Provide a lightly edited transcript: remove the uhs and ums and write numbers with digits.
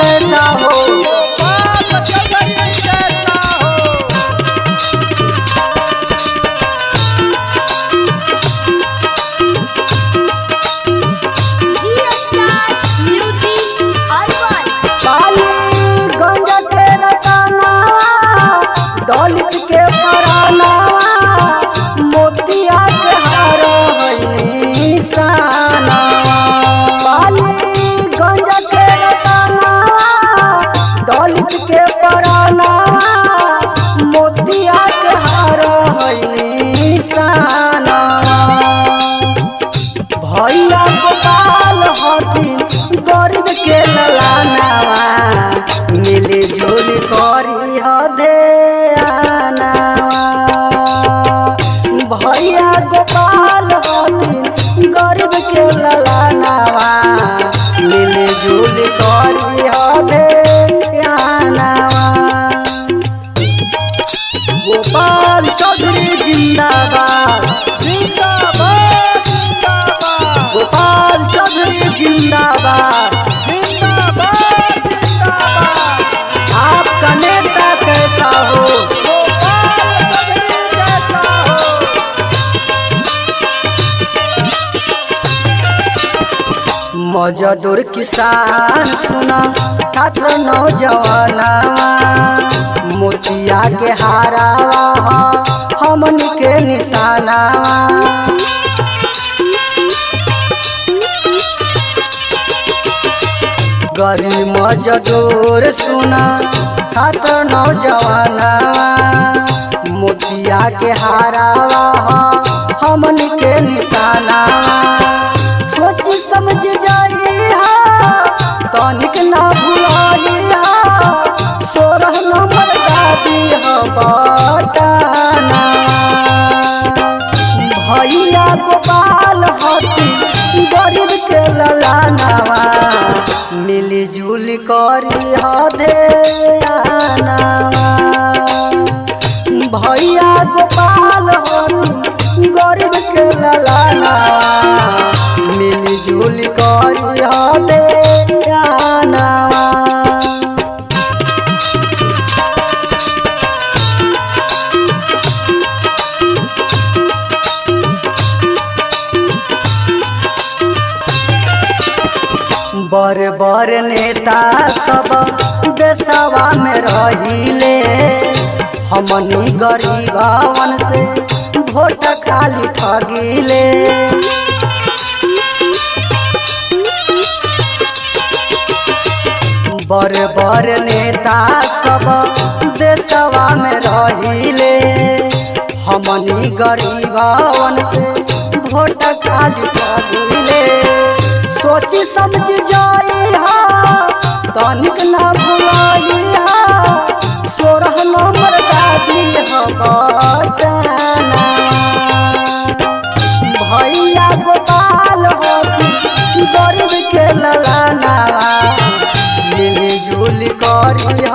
कैसा हो पालीगंज के रतनवा दलित के परानवा मोतिया के हार निशानवा पालीगंज के रतनवा दलित के परानवा मोतिया के हार निशानवा भैया गोपाल हथिन गरीब के ललानवा मिली जुली करी ध्यानवा भैया गोपाल हथिन गरीब के ललानवा मिली जुली करी ध्यानवा गोपाल चौधरी जिंदाबाद जिंदाबाद गोपाल चौधरी जिंदाबाद जिंदाबाद जिंदाबाद आपका नेता कैसा हो गोपाल चौधरी जैसा हो मजदूर किसान सुना छात्र नौजवानवा मोतिया के हारावा हमन के निशानवा गरीब मजदूर सुना छात्र नौजवानवा मोतिया के हारावा हमन के निशानवा सोची समझ जाई तनिक ना भुलाई 16 नंबर दादी बटाना भैया गोपाल हथिन गरीब के ललानवा मिली जुली करी ध्यानवा भैया गोपाल हथिन गरीब के ललानवा मिली जुली करी ध्यानवा बड़े बड़े नेता सब देशवा में रहिले हमनी गरीबवन से वोट खाली ठगिले बड़े बड़े नेता सब देशवा में रहिले हमनी गरीबवन से वोट खाली ठगिले सोची समझ जाई तनिक ना भुलाई 16 नंबर दादी बटाना भैया गोपाल हथिन गरीब के ललानवा मिली जुली करी